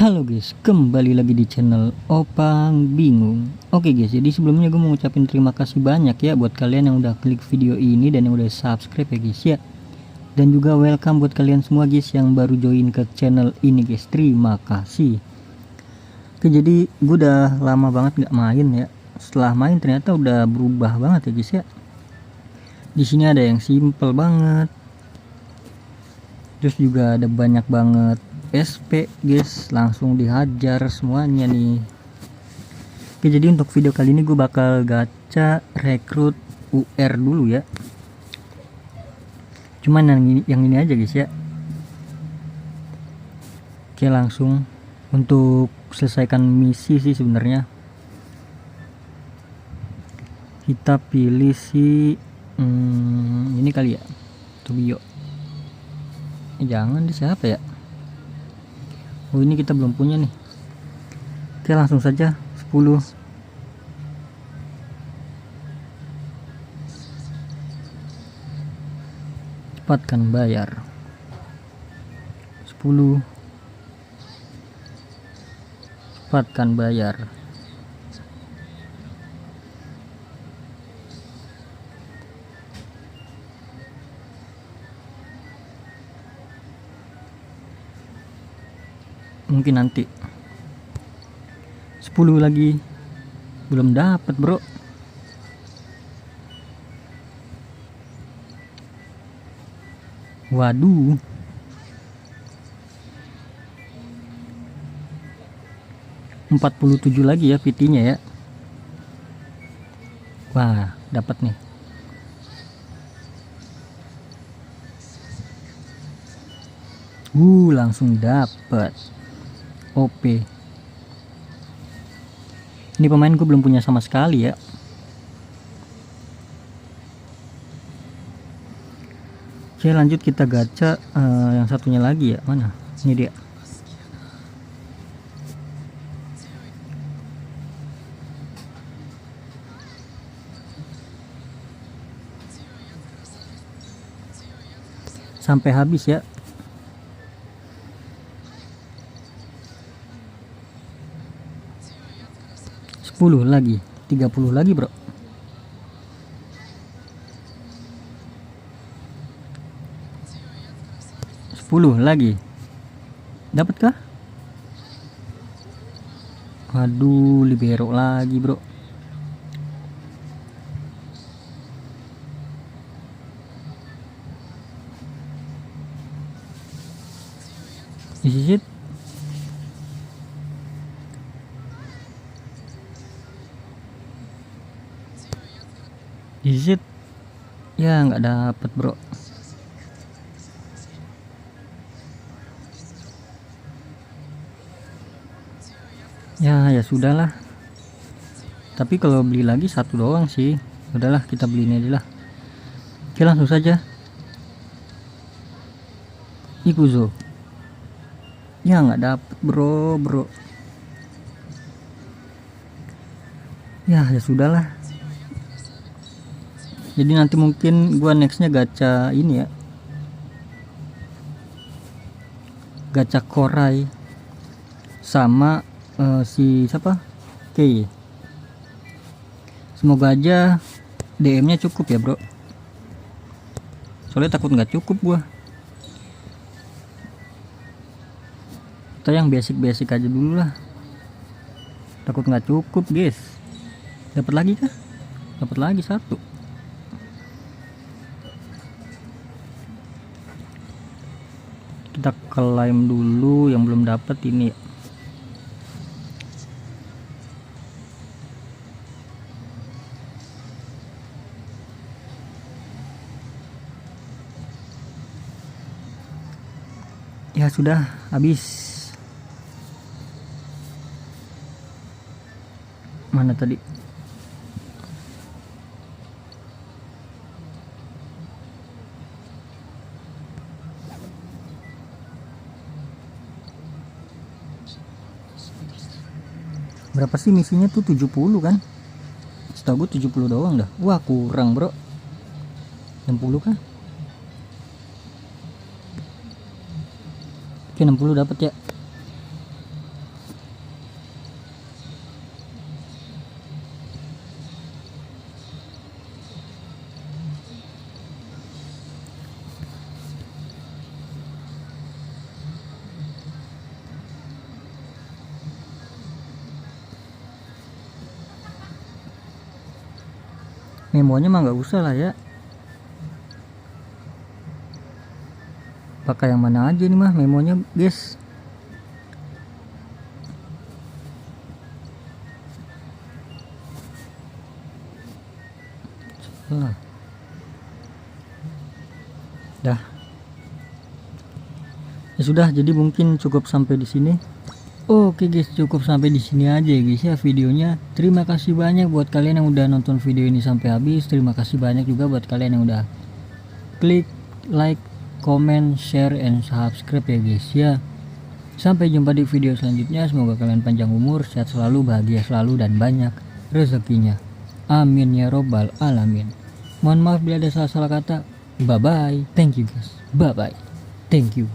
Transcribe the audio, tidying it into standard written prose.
Halo guys, kembali lagi di channel Opang Bingung. Oke guys, jadi sebelumnya gue mau ngucapin terima kasih banyak ya buat kalian yang udah klik video ini dan yang udah subscribe ya guys ya. Dan juga welcome buat kalian semua guys yang baru join ke channel ini guys. Terima kasih. Oke, jadi gue udah lama banget gak main ya. Setelah main ternyata udah berubah banget ya guys ya. Di sini ada yang simple banget. Terus juga ada banyak banget SP guys, langsung dihajar semuanya nih. Oke, jadi untuk video kali ini gue bakal gacha rekrut UR dulu ya. Cuman yang ini aja guys ya. Oke, langsung untuk selesaikan misi sih sebenarnya. Kita pilih si ini kali ya, Tobio. Jangan di siapa ya? Oh, ini kita belum punya nih. Oke, langsung saja 10. Cepatkan bayar 10. Cepatkan bayar. Mungkin nanti 10 lagi. Belum dapat bro. Waduh, 47 lagi ya PT-nya ya. Wah, dapat nih. Langsung dapat. OP. Ini pemainku belum punya sama sekali ya. Oke, lanjut kita gacha yang satunya lagi ya. Mana? Ini dia. Sampai habis ya. 10 lagi, 30 lagi bro. Sepuluh lagi. Dapatkah? Waduh, libero lagi bro. Is it? Is it? Ya nggak dapet bro. Ya sudahlah. Tapi kalau beli lagi satu doang sih. Udahlah, kita beli ini aja lah. Oke, langsung saja. Ikuzo. Ya nggak dapet bro. Ya sudahlah. Jadi nanti mungkin gua nextnya gacha ini ya, gacha Korai sama si siapa, Kei. Semoga aja DM nya cukup ya bro, soalnya takut nggak cukup gua. Kita yang basic aja dulu lah, takut nggak cukup guys. Dapat lagi kah? Dapat lagi satu. Kita klaim dulu yang belum dapat ini. Ya sudah habis. Mana tadi? Berapa sih misinya tuh? 70 kan? Setahu gue 70 doang dah. Wah, kurang bro. 60 kan? Oke, 60 dapat ya. Memonya mah nggak usah lah ya, pakai yang mana aja nih mah memonya guys. Dah ya sudah, jadi mungkin cukup sampai di sini. Oke guys, cukup sampai di sini aja ya guys ya videonya. Terima kasih banyak buat kalian yang udah nonton video ini sampai habis. Terima kasih banyak juga buat kalian yang udah klik like, comment, share, and subscribe ya guys ya. Sampai jumpa di video selanjutnya. Semoga kalian panjang umur, sehat selalu, bahagia selalu, dan banyak rezekinya. Amin ya robbal alamin. Mohon maaf bila ada salah-salah kata. Bye bye. Thank you guys. Bye bye. Thank you.